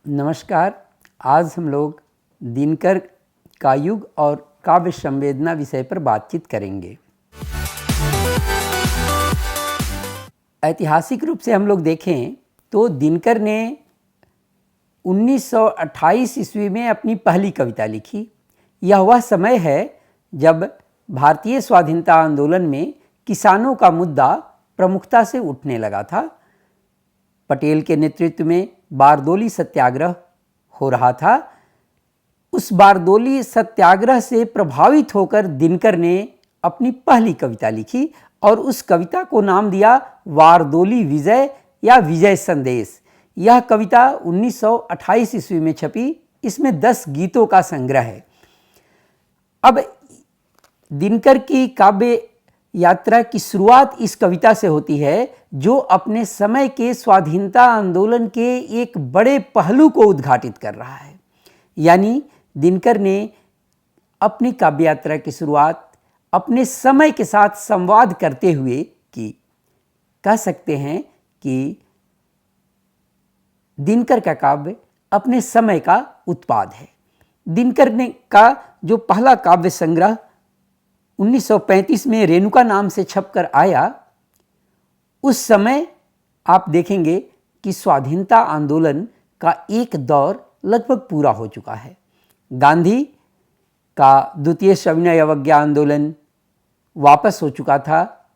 नमस्कार। आज हम लोग दिनकर का युग और काव्य संवेदना विषय पर बातचीत करेंगे। ऐतिहासिक रूप से हम लोग देखें तो दिनकर ने 1928 ईस्वी में अपनी पहली कविता लिखी। यह वह समय है जब भारतीय स्वाधीनता आंदोलन में किसानों का मुद्दा प्रमुखता से उठने लगा था। पटेल के नेतृत्व में बारदोली सत्याग्रह हो रहा था। उस बारदोली सत्याग्रह से प्रभावित होकर दिनकर ने अपनी पहली कविता लिखी और उस कविता को नाम दिया बारदोली विजय या विजय संदेश। यह कविता 1928 ईस्वी में छपी। इसमें 10 गीतों का संग्रह है। अब दिनकर की काव्य यात्रा की शुरुआत इस कविता से होती है जो अपने समय के स्वाधीनता आंदोलन के एक बड़े पहलू को उद्घाटित कर रहा है। यानी दिनकर ने अपनी काव्य यात्रा की शुरुआत अपने समय के साथ संवाद करते हुए की। कह सकते हैं कि दिनकर का काव्य अपने समय का उत्पाद है। दिनकर ने का जो पहला काव्य संग्रह 1935 में रेणुका नाम से छपकर आया, उस समय आप देखेंगे कि स्वाधीनता आंदोलन का एक दौर लगभग पूरा हो चुका है। गांधी का द्वितीय सविनय अवज्ञा आंदोलन वापस हो चुका था।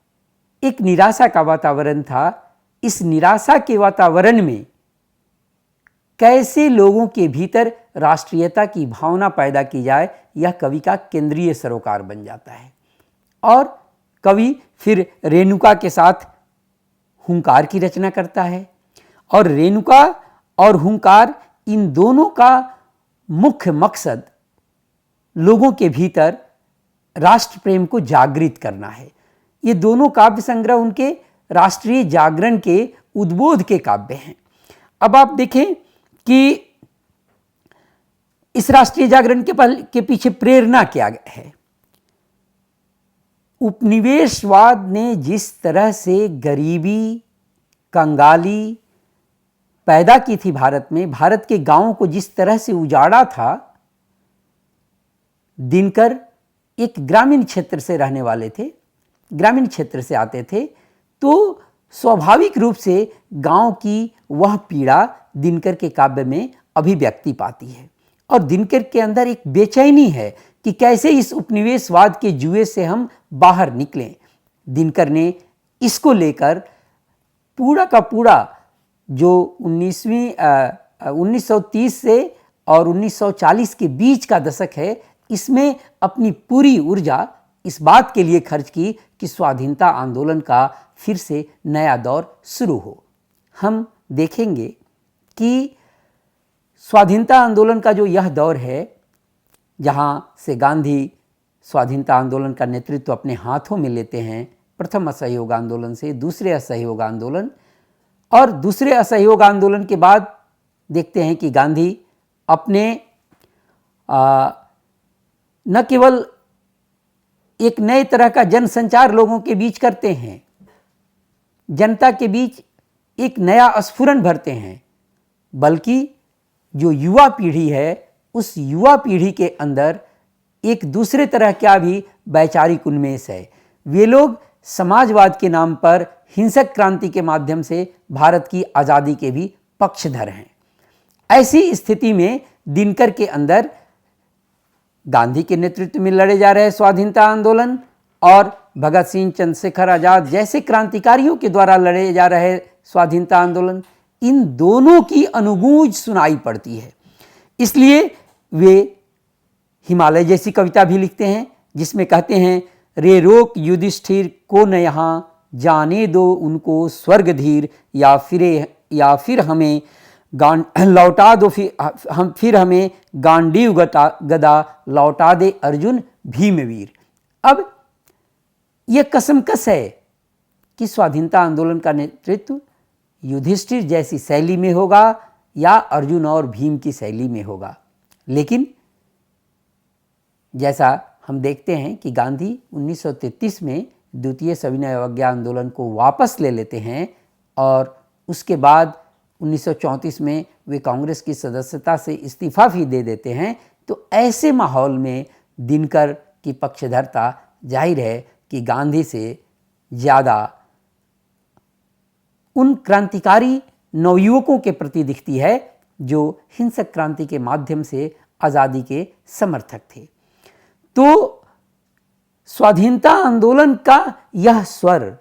एक निराशा का वातावरण था। इस निराशा के वातावरण में कैसे लोगों के भीतर राष्ट्रीयता की भावना पैदा की जाए, यह कवि का केंद्रीय सरोकार बन जाता है। और कवि फिर रेणुका के साथ हुंकार की रचना करता है और रेणुका और हुंकार इन दोनों का मुख्य मकसद लोगों के भीतर राष्ट्र प्रेम को जागृत करना है। ये दोनों काव्य संग्रह उनके राष्ट्रीय जागरण के उद्बोध के काव्य हैं। अब आप देखें कि इस राष्ट्रीय जागरण के पीछे प्रेरणा क्या है। उपनिवेशवाद ने जिस तरह से गरीबी, कंगाली पैदा की थी भारत में, भारत के गांवों को जिस तरह से उजाड़ा था, दिनकर एक ग्रामीण क्षेत्र से रहने वाले थे, ग्रामीण क्षेत्र से आते थे, तो स्वाभाविक रूप से गांव की वह पीड़ा दिनकर के काव्य में अभिव्यक्ति पाती है। और दिनकर के अंदर एक बेचैनी है कि कैसे इस उपनिवेशवाद के जुए से हम बाहर निकलें। दिनकर ने इसको लेकर पूरा का पूरा जो 1930 से और 1940 के बीच का दशक है, इसमें अपनी पूरी ऊर्जा इस बात के लिए खर्च की कि स्वाधीनता आंदोलन का फिर से नया दौर शुरू हो। हम देखेंगे कि स्वाधीनता आंदोलन का जो यह दौर है, जहाँ से गांधी स्वाधीनता आंदोलन का नेतृत्व अपने हाथों में लेते हैं, प्रथम असहयोग आंदोलन से दूसरे असहयोग आंदोलन, और दूसरे असहयोग आंदोलन के बाद देखते हैं कि गांधी अपने न केवल एक नए तरह का जनसंचार लोगों के बीच करते हैं, जनता के बीच एक नया स्फुरन भरते हैं, बल्कि जो युवा पीढ़ी है, उस युवा पीढ़ी के अंदर एक दूसरे तरह का भी वैचारिक उन्मेष है। वे लोग समाजवाद के नाम पर हिंसक क्रांति के माध्यम से भारत की आज़ादी के भी पक्षधर हैं। ऐसी स्थिति में दिनकर के अंदर गांधी के नेतृत्व में लड़े जा रहे स्वाधीनता आंदोलन और भगत सिंह, चंद्रशेखर आजाद जैसे क्रांतिकारियों के द्वारा लड़े जा रहे स्वाधीनता आंदोलन, इन दोनों की अनुगूंज सुनाई पड़ती है। इसलिए वे हिमालय जैसी कविता भी लिखते हैं, जिसमें कहते हैं, रे रोक युधिष्ठिर को न यहाँ, जाने दो उनको स्वर्ग धीर, या फिर हमें लौटा दो, फिर हमें गांडीव गदा लौटा दे अर्जुन भीमवीर। अब यह कसमकस है कि स्वाधीनता आंदोलन का नेतृत्व युधिष्ठिर जैसी शैली में होगा या अर्जुन और भीम की शैली में होगा। लेकिन जैसा हम देखते हैं कि गांधी 1933 में द्वितीय सविनय अवज्ञा आंदोलन को वापस ले लेते हैं और उसके बाद 1934 में वे कांग्रेस की सदस्यता से इस्तीफा भी दे देते हैं। तो ऐसे माहौल में दिनकर की पक्षधरता जाहिर है कि गांधी से ज़्यादा उन क्रांतिकारी नवयुवकों के प्रति दिखती है जो हिंसक क्रांति के माध्यम से आज़ादी के समर्थक थे। तो स्वाधीनता आंदोलन का यह स्वर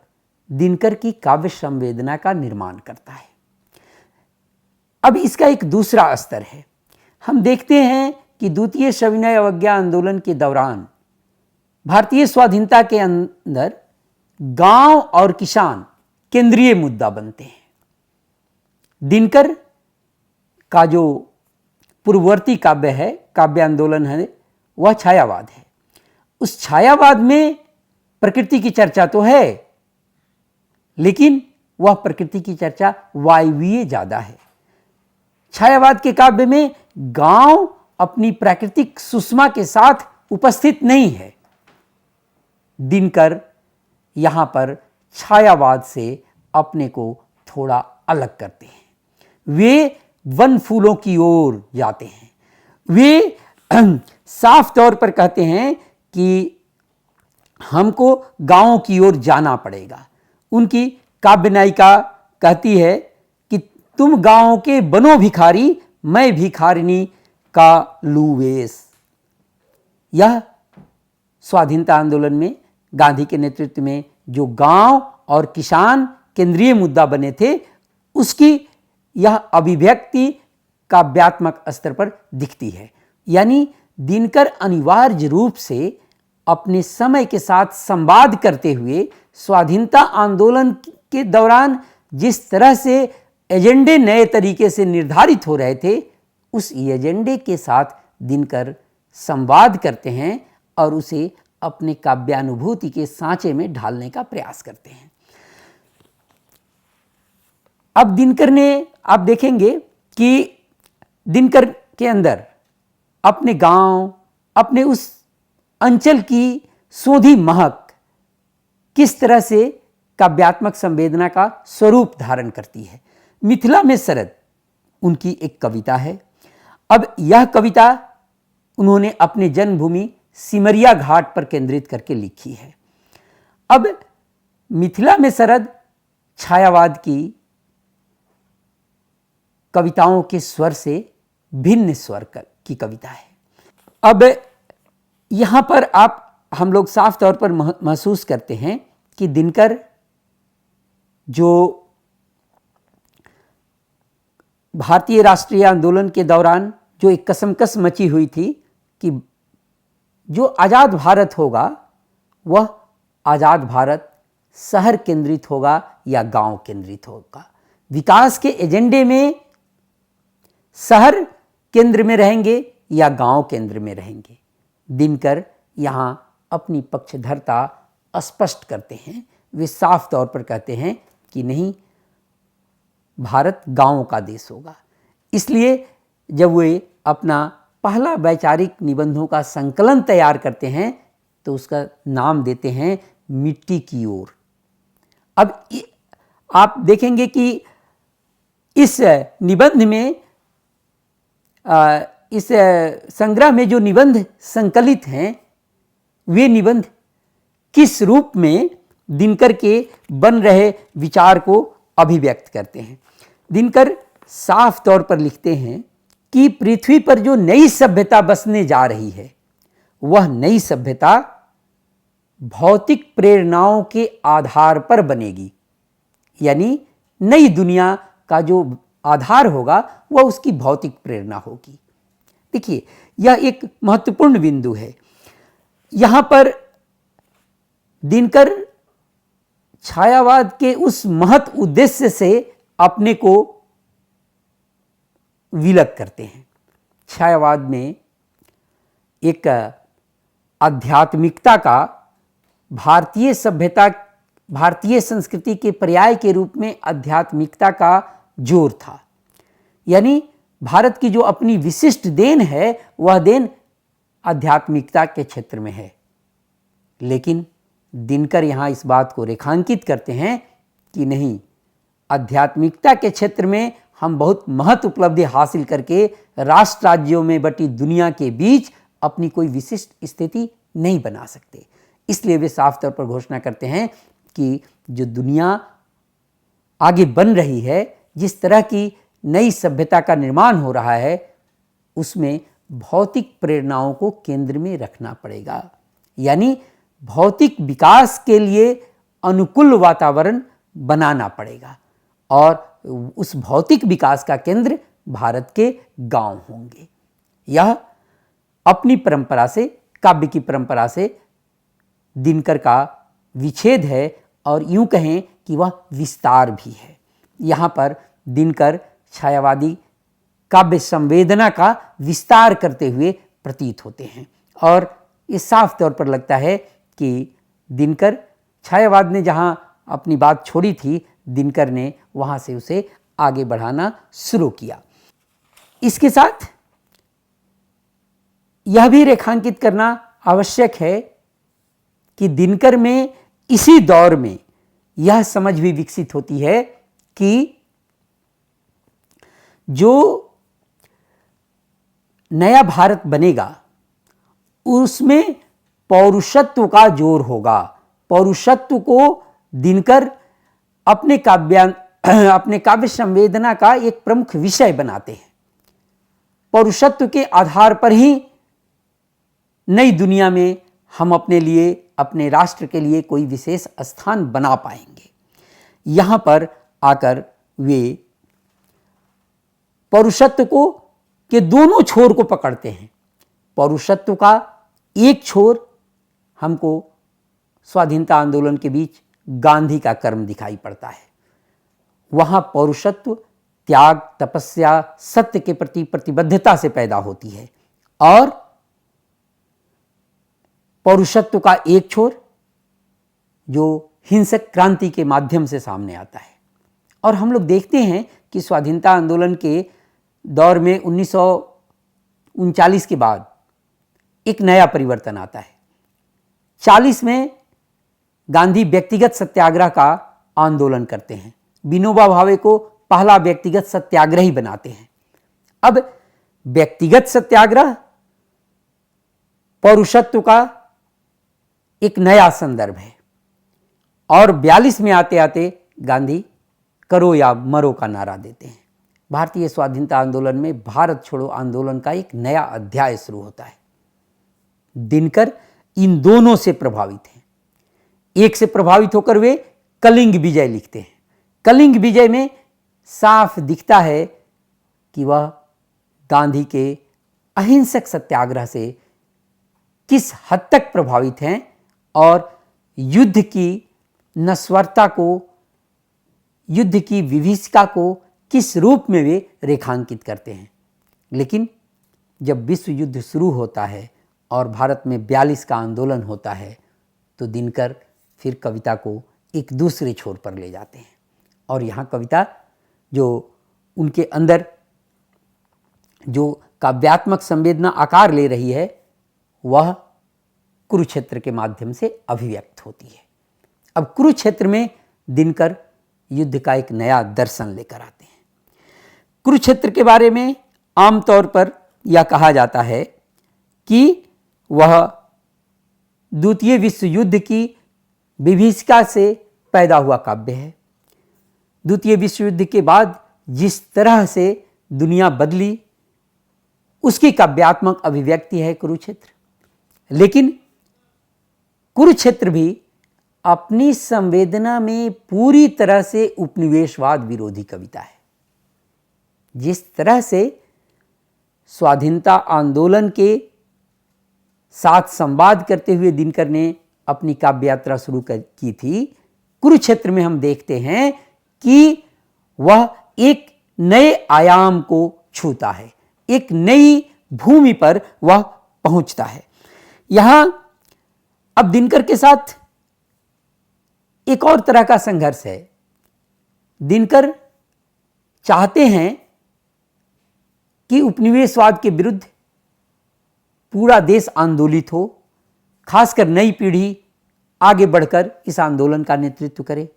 दिनकर की काव्य संवेदना का निर्माण करता है। अब इसका एक दूसरा स्तर है। हम देखते हैं कि द्वितीय सविनय अवज्ञा आंदोलन के दौरान भारतीय स्वाधीनता के अंदर गांव और किसान केंद्रीय मुद्दा बनते हैं। दिनकर का जो पूर्ववर्ती काव्य है, काव्य आंदोलन है, वह छायावाद है। उस छायावाद में प्रकृति की चर्चा तो है, लेकिन वह प्रकृति की चर्चा वायवीय ज्यादा है। छायावाद के काव्य में गांव अपनी प्राकृतिक सुषमा के साथ उपस्थित नहीं है। दिनकर यहां पर छायावाद से अपने को थोड़ा अलग करते हैं। वे वन फूलों की ओर जाते हैं। वे साफ तौर पर कहते हैं कि हमको गांवों की ओर जाना पड़ेगा। उनकी काव्य नायिका कहती है कि तुम गांवों के बनो भिखारी, मैं भिखारिनी का लूवेश। यह स्वाधीनता आंदोलन में गांधी के नेतृत्व में जो गांव और किसान केंद्रीय मुद्दा बने थे, उसकी यह अभिव्यक्ति काव्यात्मक स्तर पर दिखती है। यानी दिनकर अनिवार्य रूप से अपने समय के साथ संवाद करते हुए स्वाधीनता आंदोलन के दौरान जिस तरह से एजेंडे नए तरीके से निर्धारित हो रहे थे, उस एजेंडे के साथ दिनकर संवाद करते हैं और उसे अपने काव्यानुभूति के सांचे में ढालने का प्रयास करते हैं। अब दिनकर ने, आप देखेंगे कि दिनकर के अंदर अपने गांव, अपने उस अंचल की सोधी महक किस तरह से काव्यात्मक संवेदना का स्वरूप धारण करती है। मिथिला में शरद उनकी एक कविता है। अब यह कविता उन्होंने अपने जन्मभूमि सिमरिया घाट पर केंद्रित करके लिखी है। अब मिथिला में शरद छायावाद की कविताओं के स्वर से भिन्न स्वर की कविता है। अब यहां पर हम लोग साफ तौर पर महसूस करते हैं कि दिनकर जो भारतीय राष्ट्रीय आंदोलन के दौरान जो एक कसमकस मची हुई थी कि जो आज़ाद भारत होगा वह आज़ाद भारत शहर केंद्रित होगा या गांव केंद्रित होगा। विकास के एजेंडे में शहर केंद्र में रहेंगे या गांव केंद्र में रहेंगे। दिनकर यहाँ अपनी पक्षधरता स्पष्ट करते हैं। वे साफ तौर पर कहते हैं कि नहीं, भारत गांवों का देश होगा। इसलिए जब वे अपना पहला वैचारिक निबंधों का संकलन तैयार करते हैं तो उसका नाम देते हैं मिट्टी की ओर। अब आप देखेंगे कि इस निबंध में, इस संग्रह में जो निबंध संकलित हैं, वे निबंध किस रूप में दिनकर के बन रहे विचार को अभिव्यक्त करते हैं। दिनकर साफ तौर पर लिखते हैं कि पृथ्वी पर जो नई सभ्यता बसने जा रही है, वह नई सभ्यता भौतिक प्रेरणाओं के आधार पर बनेगी। यानी नई दुनिया का जो आधार होगा वह उसकी भौतिक प्रेरणा होगी। देखिए, यह एक महत्वपूर्ण बिंदु है। यहां पर दिनकर छायावाद के उस महत् उद्देश्य से अपने को विलग करते हैं। छायावाद में एक आध्यात्मिकता का भारतीय सभ्यता, भारतीय संस्कृति के पर्याय के रूप में आध्यात्मिकता का जोर था। यानी भारत की जो अपनी विशिष्ट देन है, वह देन आध्यात्मिकता के क्षेत्र में है। लेकिन दिनकर यहाँ इस बात को रेखांकित करते हैं कि नहीं, आध्यात्मिकता के क्षेत्र में हम बहुत महत्व उपलब्धि हासिल करके राष्ट्र राज्यों में बटी दुनिया के बीच अपनी कोई विशिष्ट स्थिति नहीं बना सकते। इसलिए वे साफ तौर पर घोषणा करते हैं कि जो दुनिया आगे बन रही है, जिस तरह की नई सभ्यता का निर्माण हो रहा है, उसमें भौतिक प्रेरणाओं को केंद्र में रखना पड़ेगा। यानी भौतिक विकास के लिए अनुकूल वातावरण बनाना पड़ेगा और उस भौतिक विकास का केंद्र भारत के गांव होंगे। यह अपनी परंपरा से, काव्य की परंपरा से दिनकर का विच्छेद है और यूं कहें कि वह विस्तार भी है। यहाँ पर दिनकर छायावादी काव्य संवेदना का विस्तार करते हुए प्रतीत होते हैं और ये साफ तौर पर लगता है कि दिनकर छायावाद ने जहाँ अपनी बात छोड़ी थी, दिनकर ने वहाँ से उसे आगे बढ़ाना शुरू किया। इसके साथ यह भी रेखांकित करना आवश्यक है कि दिनकर में इसी दौर में यह समझ भी विकसित होती है कि जो नया भारत बनेगा उसमें पौरुषत्व का जोर होगा। पौरुषत्व को दिनकर अपने काव्य संवेदना का एक प्रमुख विषय बनाते हैं। पौरुषत्व के आधार पर ही नई दुनिया में हम अपने लिए, अपने राष्ट्र के लिए कोई विशेष स्थान बना पाएंगे। यहाँ पर आकर वे पौरुषत्व को के दोनों छोर को पकड़ते हैं। पौरुषत्व का एक छोर हमको स्वाधीनता आंदोलन के बीच गांधी का कर्म दिखाई पड़ता है। वहाँ पौरुषत्व त्याग, तपस्या, सत्य के प्रति प्रतिबद्धता से पैदा होती है और पौरुषत्व का एक छोर जो हिंसक क्रांति के माध्यम से सामने आता है। और हम लोग देखते हैं कि स्वाधीनता आंदोलन के दौर में 1939 के बाद एक नया परिवर्तन आता है। 40 में गांधी व्यक्तिगत सत्याग्रह का आंदोलन करते हैं। विनोबा भावे को पहला व्यक्तिगत सत्याग्रही बनाते हैं। अब व्यक्तिगत सत्याग्रह पौरुषत्व का एक नया संदर्भ है और 42 में आते आते गांधी करो या मरो का नारा देते हैं। भारतीय स्वाधीनता आंदोलन में भारत छोड़ो आंदोलन का एक नया अध्याय शुरू होता है। दिनकर इन दोनों से प्रभावित हैं। एक से प्रभावित होकर वे कलिंग विजय लिखते हैं। कलिंग विजय में साफ दिखता है कि वह गांधी के अहिंसक सत्याग्रह से किस हद तक प्रभावित हैं और युद्ध की नश्वरता को, युद्ध की विभीषिका को किस रूप में वे रेखांकित करते हैं। लेकिन जब विश्व युद्ध शुरू होता है और भारत में 42 का आंदोलन होता है तो दिनकर फिर कविता को एक दूसरे छोर पर ले जाते हैं और यहाँ कविता जो उनके अंदर जो काव्यात्मक संवेदना आकार ले रही है वह कुरुक्षेत्र के माध्यम से अभिव्यक्त होती है। अब कुरुक्षेत्र में दिनकर युद्ध का एक नया दर्शन लेकर आते हैं। कुरुक्षेत्र के बारे में आमतौर पर यह कहा जाता है कि वह द्वितीय विश्व युद्ध की विभीषिका से पैदा हुआ काव्य है। द्वितीय विश्व युद्ध के बाद जिस तरह से दुनिया बदली उसकी काव्यात्मक अभिव्यक्ति है कुरुक्षेत्र। लेकिन कुरुक्षेत्र भी अपनी संवेदना में पूरी तरह से उपनिवेशवाद विरोधी कविता है। जिस तरह से स्वाधीनता आंदोलन के साथ संवाद करते हुए दिनकर ने अपनी काव्य यात्रा शुरू की थी, कुरुक्षेत्र में हम देखते हैं कि वह एक नए आयाम को छूता है, एक नई भूमि पर वह पहुंचता है। यहां अब दिनकर के साथ एक और तरह का संघर्ष है। दिनकर चाहते हैं कि उपनिवेशवाद के विरुद्ध पूरा देश आंदोलित हो, खासकर नई पीढ़ी आगे बढ़कर इस आंदोलन का नेतृत्व करे,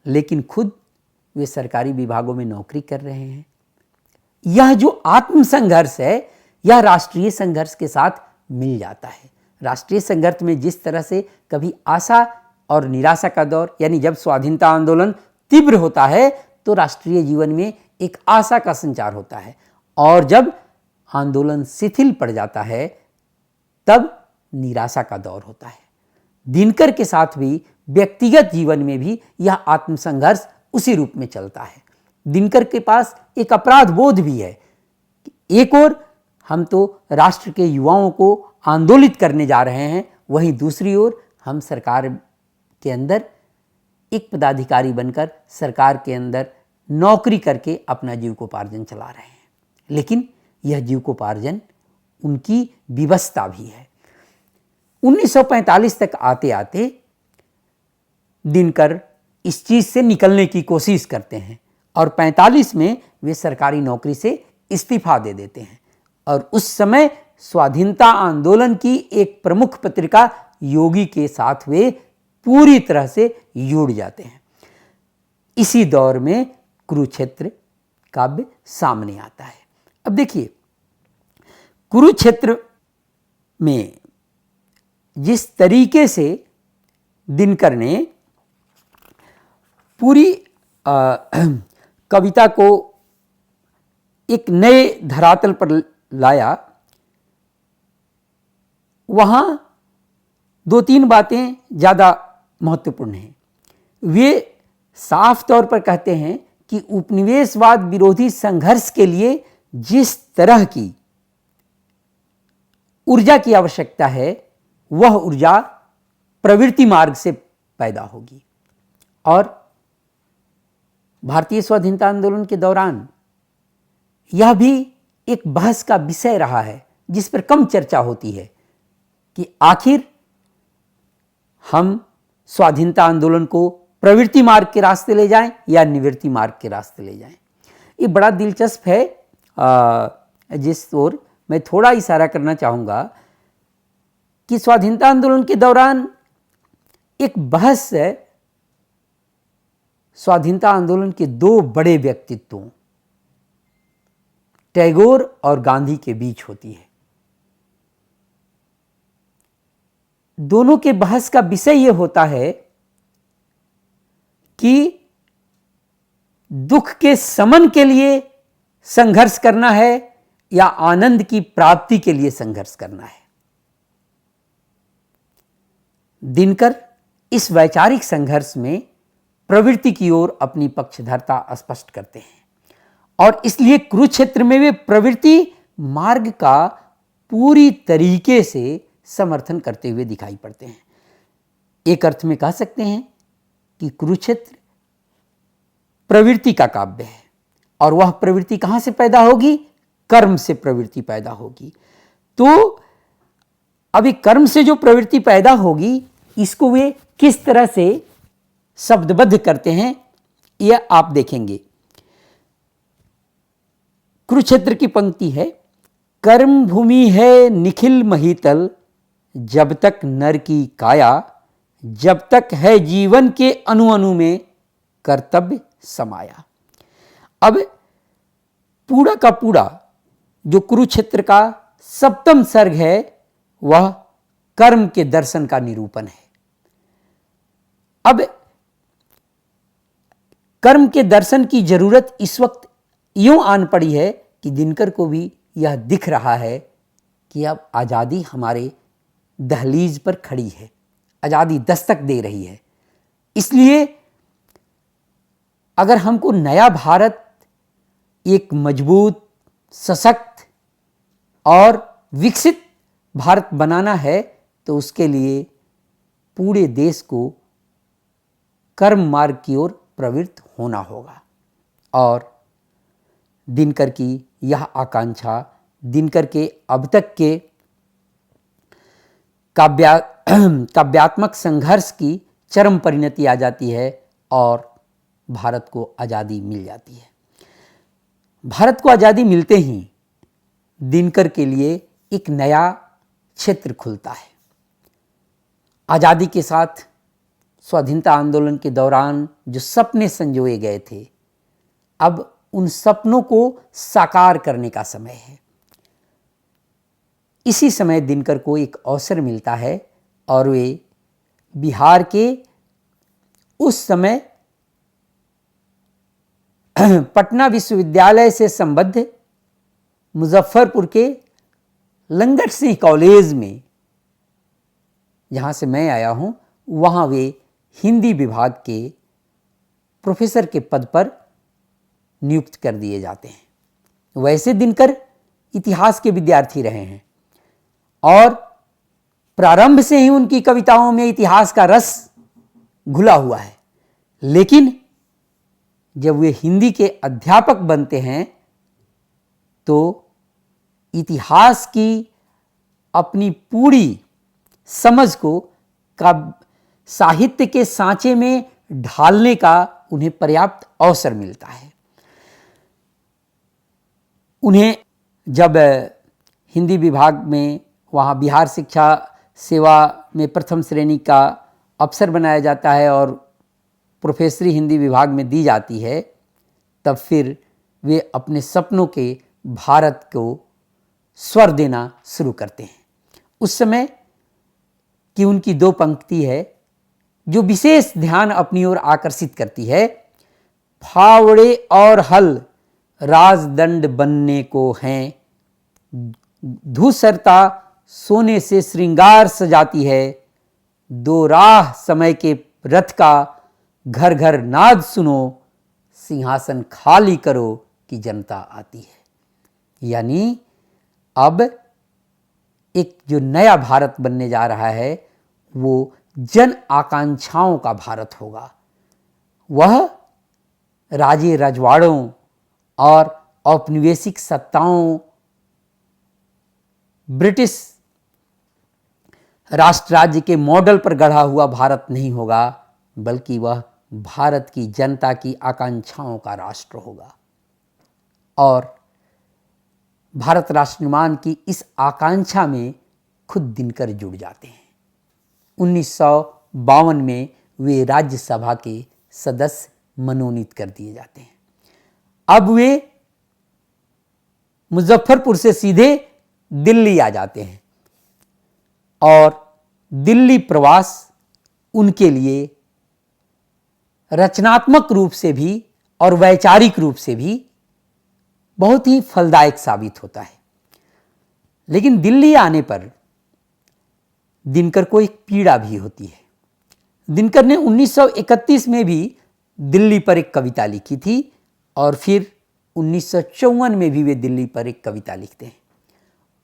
लेकिन खुद वे सरकारी विभागों में नौकरी कर रहे हैं यह जो आत्मसंघर्ष है यह राष्ट्रीय संघर्ष के साथ मिल जाता है। राष्ट्रीय संघर्ष में जिस तरह से कभी आशा और निराशा का दौर, यानी जब स्वाधीनता आंदोलन तीव्र होता है तो राष्ट्रीय जीवन में एक आशा का संचार होता है, और जब आंदोलन शिथिल पड़ जाता है तब निराशा का दौर होता है। दिनकर के साथ भी व्यक्तिगत जीवन में भी यह आत्मसंघर्ष उसी रूप में चलता है। दिनकर के पास एक अपराध बोध भी है। एक ओर हम तो राष्ट्र के युवाओं को आंदोलित करने जा रहे हैं, वहीं दूसरी ओर हम सरकार के अंदर एक पदाधिकारी बनकर सरकार के अंदर नौकरी करके अपना जीविकोपार्जन चला रहे हैं। लेकिन यह जीविकोपार्जन उनकी विवशता भी है। 1945 तक आते आते दिनकर इस चीज से निकलने की कोशिश करते हैं और 45 में वे सरकारी नौकरी से इस्तीफा दे देते हैं, और उस समय स्वाधीनता आंदोलन की एक प्रमुख पत्रिका योगी के साथ वे पूरी तरह से जुड़ जाते हैं। इसी दौर में कुरुक्षेत्र काव्य सामने आता है। अब देखिए, कुरुक्षेत्र में जिस तरीके से दिनकर ने पूरी कविता को एक नए धरातल पर लाया, वहाँ दो तीन बातें ज़्यादा महत्वपूर्ण हैं। वे साफ तौर पर कहते हैं कि उपनिवेशवाद विरोधी संघर्ष के लिए जिस तरह की ऊर्जा की आवश्यकता है वह ऊर्जा प्रवृत्ति मार्ग से पैदा होगी। और भारतीय स्वाधीनता आंदोलन के दौरान यह भी एक बहस का विषय रहा है जिस पर कम चर्चा होती है कि आखिर हम स्वाधीनता आंदोलन को प्रवृत्ति मार्ग के रास्ते ले जाएं या निवृत्ति मार्ग के रास्ते ले जाएं। ये बड़ा दिलचस्प है, जिस ओर मैं थोड़ा इशारा करना चाहूँगा कि स्वाधीनता आंदोलन के दौरान एक बहस है स्वाधीनता आंदोलन के दो बड़े व्यक्तित्वों टैगोर और गांधी के बीच होती है। दोनों के बहस का विषय यह होता है कि दुख के शमन के लिए संघर्ष करना है या आनंद की प्राप्ति के लिए संघर्ष करना है। दिनकर इस वैचारिक संघर्ष में प्रवृत्ति की ओर अपनी पक्षधरता स्पष्ट करते हैं, और इसलिए कुरुक्षेत्र में वे प्रवृत्ति मार्ग का पूरी तरीके से समर्थन करते हुए दिखाई पड़ते हैं। एक अर्थ में कह सकते हैं कि कुरुक्षेत्र प्रवृत्ति का काव्य है, और वह प्रवृत्ति कहां से पैदा होगी? कर्म से प्रवृत्ति पैदा होगी। तो अभी कर्म से जो प्रवृत्ति पैदा होगी इसको वे किस तरह से शब्दबद्ध करते हैं यह आप देखेंगे। कुरुक्षेत्र की पंक्ति है, कर्म भूमि है निखिल महीतल, जब तक नर की काया, जब तक है जीवन के अणु अणु में कर्तव्य समाया। अब पूरा का पूरा जो कुरुक्षेत्र का सप्तम सर्ग है वह कर्म के दर्शन का निरूपण है। अब कर्म के दर्शन की जरूरत इस वक्त यूं आन पड़ी है कि दिनकर को भी यह दिख रहा है कि अब आज़ादी हमारे दहलीज पर खड़ी है, आज़ादी दस्तक दे रही है। इसलिए अगर हमको नया भारत एक मजबूत, सशक्त और विकसित भारत बनाना है तो उसके लिए पूरे देश को कर्म मार्ग की ओर प्रवृत्त होना होगा। और दिनकर की यह आकांक्षा दिनकर के अब तक के काव्यात्मक संघर्ष की चरम परिणति आ जाती है और भारत को आज़ादी मिल जाती है। भारत को आज़ादी मिलते ही दिनकर के लिए एक नया क्षेत्र खुलता है। आज़ादी के साथ स्वाधीनता आंदोलन के दौरान जो सपने संजोए गए थे अब उन सपनों को साकार करने का समय है। इसी समय दिनकर को एक अवसर मिलता है और वे बिहार के उस समय पटना विश्वविद्यालय से संबद्ध मुजफ्फरपुर के लंगट सिंह कॉलेज में, जहाँ से मैं आया हूँ, वहाँ वे हिंदी विभाग के प्रोफेसर के पद पर नियुक्त कर दिए जाते हैं। वैसे दिनकर इतिहास के विद्यार्थी रहे हैं और प्रारंभ से ही उनकी कविताओं में इतिहास का रस घुला हुआ है, लेकिन जब वे हिंदी के अध्यापक बनते हैं तो इतिहास की अपनी पूरी समझ को साहित्य के सांचे में ढालने का उन्हें पर्याप्त अवसर मिलता है। उन्हें जब हिंदी विभाग में वहाँ बिहार शिक्षा सेवा में प्रथम श्रेणी का अफसर बनाया जाता है और प्रोफेसरी हिंदी विभाग में दी जाती है, तब फिर वे अपने सपनों के भारत को स्वर देना शुरू करते हैं। उस समय की उनकी दो पंक्ति है जो विशेष ध्यान अपनी ओर आकर्षित करती है। फावड़े और हल राजदंड बनने को हैं, धूसरता सोने से श्रृंगार सजाती है, दो राह समय के रथ का घर घर नाद सुनो, सिंहासन खाली करो कि जनता आती है। यानी अब एक जो नया भारत बनने जा रहा है वो जन आकांक्षाओं का भारत होगा। वह राजे रजवाड़ों और औपनिवेशिक सत्ताओं, ब्रिटिश राष्ट्र राज्य के मॉडल पर गढ़ा हुआ भारत नहीं होगा, बल्कि वह भारत की जनता की आकांक्षाओं का राष्ट्र होगा। और भारत राष्ट्र निर्माण की इस आकांक्षा में खुद दिनकर जुड़ जाते हैं। 1952 में वे राज्यसभा के सदस्य मनोनीत कर दिए जाते हैं। अब वे मुजफ्फरपुर से सीधे दिल्ली आ जाते हैं और दिल्ली प्रवास उनके लिए रचनात्मक रूप से भी और वैचारिक रूप से भी बहुत ही फलदायक साबित होता है। लेकिन दिल्ली आने पर दिनकर को एक पीड़ा भी होती है। दिनकर ने 1931 में भी दिल्ली पर एक कविता लिखी थी और फिर 1954 में भी वे दिल्ली पर एक कविता लिखते हैं।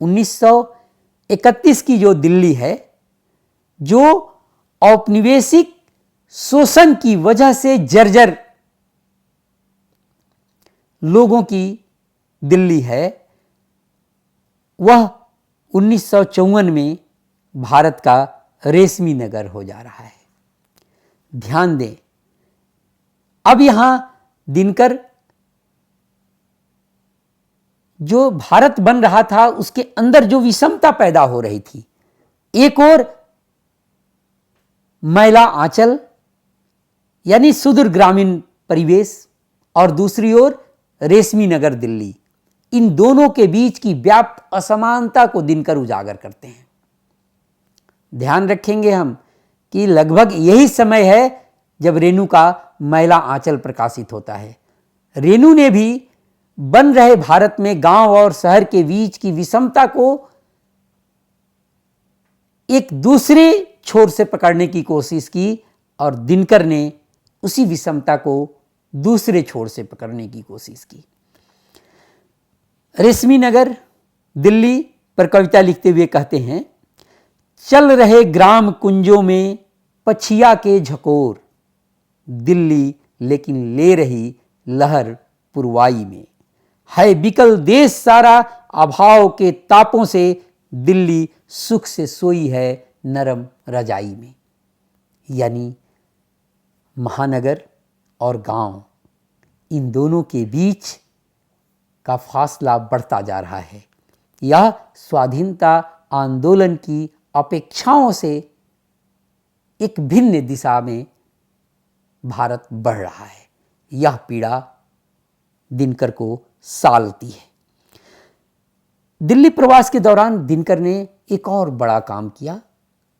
1931 की जो दिल्ली है, जो औपनिवेशिक शोषण की वजह से जर्जर लोगों की दिल्ली है, वह 1954 में भारत का रेशमी नगर हो जा रहा है। ध्यान दें, अब यहां दिनकर जो भारत बन रहा था उसके अंदर जो विषमता पैदा हो रही थी, एक और मैला आंचल यानी सुदूर ग्रामीण परिवेश और दूसरी ओर रेशमी नगर दिल्ली, इन दोनों के बीच की व्याप्त असमानता को दिनकर उजागर करते हैं। ध्यान रखेंगे हम कि लगभग यही समय है जब रेणु का मैला आंचल प्रकाशित होता है। रेणु ने भी बन रहे भारत में गांव और शहर के बीच की विषमता को एक दूसरे छोर से पकड़ने की कोशिश की और दिनकर ने उसी विषमता को दूसरे छोर से पकड़ने की कोशिश की। रेशमी नगर दिल्ली पर कविता लिखते हुए कहते हैं, चल रहे ग्राम कुंजों में पछिया के झकोर, दिल्ली लेकिन ले रही लहर पुरवाई में, है बिकल देश सारा अभाव के तापों से, दिल्ली सुख से सोई है नरम रजाई में। यानी महानगर और गांव, इन दोनों के बीच का फासला बढ़ता जा रहा है। यह स्वाधीनता आंदोलन की अपेक्षाओं से एक भिन्न दिशा में भारत बढ़ रहा है। यह पीड़ा दिनकर को सालती है। दिल्ली प्रवास के दौरान दिनकर ने एक और बड़ा काम किया।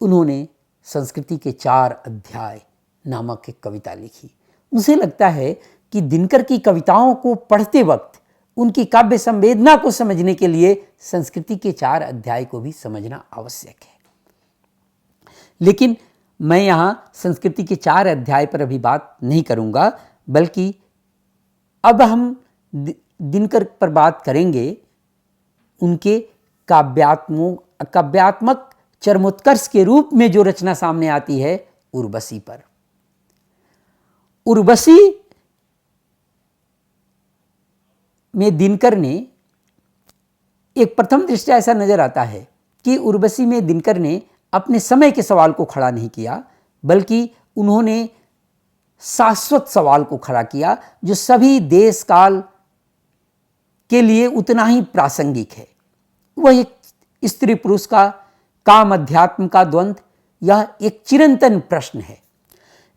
उन्होंने संस्कृति के 4 अध्याय नामक एक कविता लिखी। मुझे लगता है कि दिनकर की कविताओं को पढ़ते वक्त उनकी काव्य संवेदना को समझने के लिए संस्कृति के 4 अध्याय को भी समझना आवश्यक है। लेकिन मैं यहाँ संस्कृति के 4 अध्याय पर अभी बात नहीं करूँगा, बल्कि अब हम दिनकर पर बात करेंगे उनके काव्यात्मक चरमोत्कर्ष के रूप में जो रचना सामने आती है उर्वशी पर। उर्वशी में दिनकर ने एक प्रथम दृष्टया ऐसा नजर आता है कि उर्वशी में दिनकर ने अपने समय के सवाल को खड़ा नहीं किया, बल्कि उन्होंने शाश्वत सवाल को खड़ा किया जो सभी देश काल के लिए उतना ही प्रासंगिक है। वह एक स्त्री पुरुष का काम अध्यात्म का द्वंद्व, यह एक चिरंतन प्रश्न है।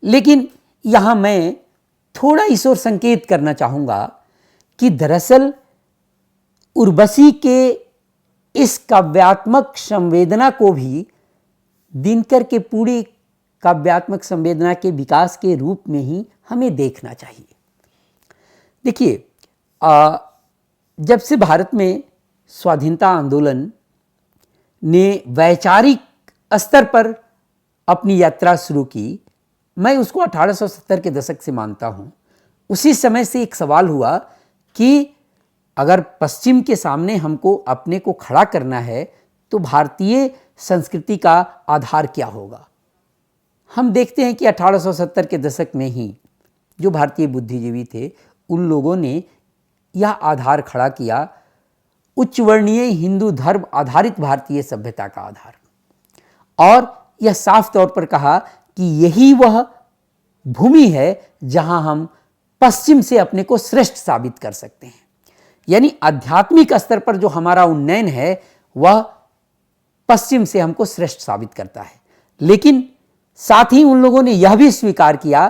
लेकिन यहां मैं थोड़ा इस ओर संकेत करना चाहूंगा कि दरअसल उर्वशी के इस काव्यात्मक संवेदना को भी दिनकर के पूरी काव्यात्मक संवेदना के विकास के रूप में ही हमें देखना चाहिए। देखिए, जब से भारत में स्वाधीनता आंदोलन ने वैचारिक स्तर पर अपनी यात्रा शुरू की, मैं उसको 1870 के दशक से मानता हूँ। उसी समय से एक सवाल हुआ कि अगर पश्चिम के सामने हमको अपने को खड़ा करना है तो भारतीय संस्कृति का आधार क्या होगा। हम देखते हैं कि 1870 के दशक में ही जो भारतीय बुद्धिजीवी थे उन लोगों ने यह आधार खड़ा किया, उच्च वर्णीय हिंदू धर्म आधारित भारतीय सभ्यता का आधार, और यह साफ तौर पर कहा कि यही वह भूमि है जहां हम पश्चिम से अपने को श्रेष्ठ साबित कर सकते हैं। यानी आध्यात्मिक स्तर पर जो हमारा उन्नयन है वह पश्चिम से हमको श्रेष्ठ साबित करता है। लेकिन साथ ही उन लोगों ने यह भी स्वीकार किया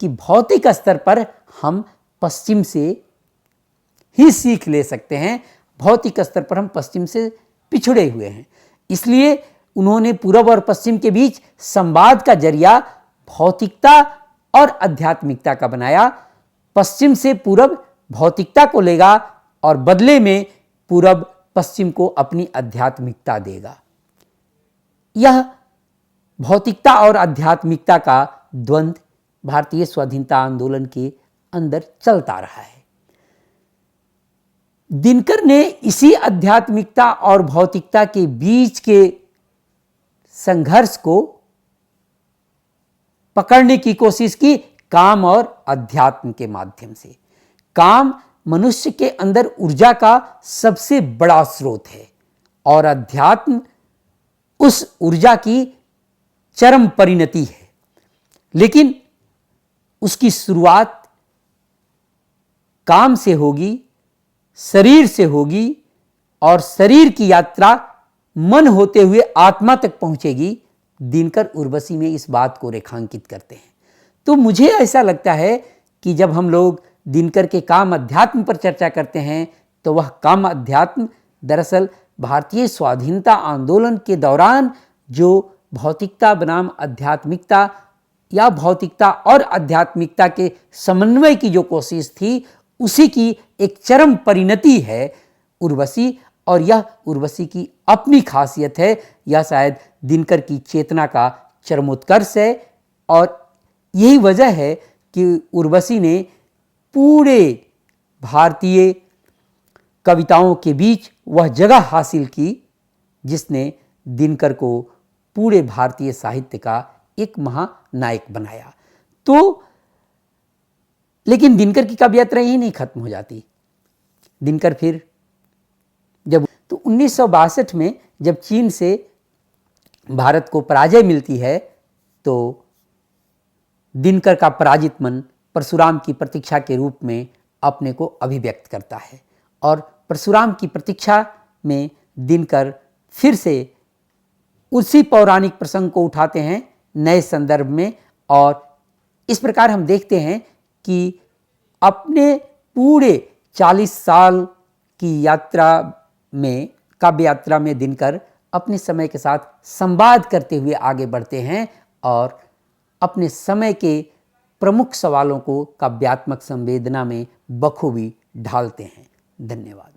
कि भौतिक स्तर पर हम पश्चिम से ही सीख ले सकते हैं, भौतिक स्तर पर हम पश्चिम से पिछड़े हुए हैं। इसलिए उन्होंने पूर्व और पश्चिम के बीच संवाद का जरिया भौतिकता और आध्यात्मिकता का बनाया। पश्चिम से पूर्व भौतिकता को लेगा और बदले में पूर्व पश्चिम को अपनी आध्यात्मिकता देगा। यह भौतिकता और आध्यात्मिकता का द्वंद्व भारतीय स्वाधीनता आंदोलन के अंदर चलता रहा है। दिनकर ने इसी आध्यात्मिकता और भौतिकता के बीच के संघर्ष को पकड़ने की कोशिश की काम और अध्यात्म के माध्यम से। काम मनुष्य के अंदर ऊर्जा का सबसे बड़ा स्रोत है और अध्यात्म उस ऊर्जा की चरम परिणति है। लेकिन उसकी शुरुआत काम से होगी, शरीर से होगी, और शरीर की यात्रा मन होते हुए आत्मा तक पहुंचेगी। दिनकर उर्वशी में इस बात को रेखांकित करते हैं। तो मुझे ऐसा लगता है कि जब हम लोग दिनकर के काम अध्यात्म पर चर्चा करते हैं तो वह काम अध्यात्म दरअसल भारतीय स्वाधीनता आंदोलन के दौरान जो भौतिकता बनाम आध्यात्मिकता या भौतिकता और आध्यात्मिकता के समन्वय की जो कोशिश थी उसी की एक चरम परिणति है उर्वशी, और यह उर्वशी की अपनी खासियत है। यह शायद दिनकर की चेतना का चरमोत्कर्ष है और यही वजह है कि उर्वशी ने पूरे भारतीय कविताओं के बीच वह जगह हासिल की जिसने दिनकर को पूरे भारतीय साहित्य का एक महानायक बनाया। तो लेकिन दिनकर की काव्य यात्रा यही नहीं खत्म हो जाती। दिनकर फिर जब 1962 में जब चीन से भारत को पराजय मिलती है तो दिनकर का पराजित मन परशुराम की प्रतीक्षा के रूप में अपने को अभिव्यक्त करता है, और परशुराम की प्रतीक्षा में दिनकर फिर से उसी पौराणिक प्रसंग को उठाते हैं नए संदर्भ में। और इस प्रकार हम देखते हैं कि अपने पूरे 40 साल की यात्रा में, काव्य यात्रा में दिनकर अपने समय के साथ संवाद करते हुए आगे बढ़ते हैं और अपने समय के प्रमुख सवालों को काव्यात्मक संवेदना में बखूबी ढालते हैं। धन्यवाद।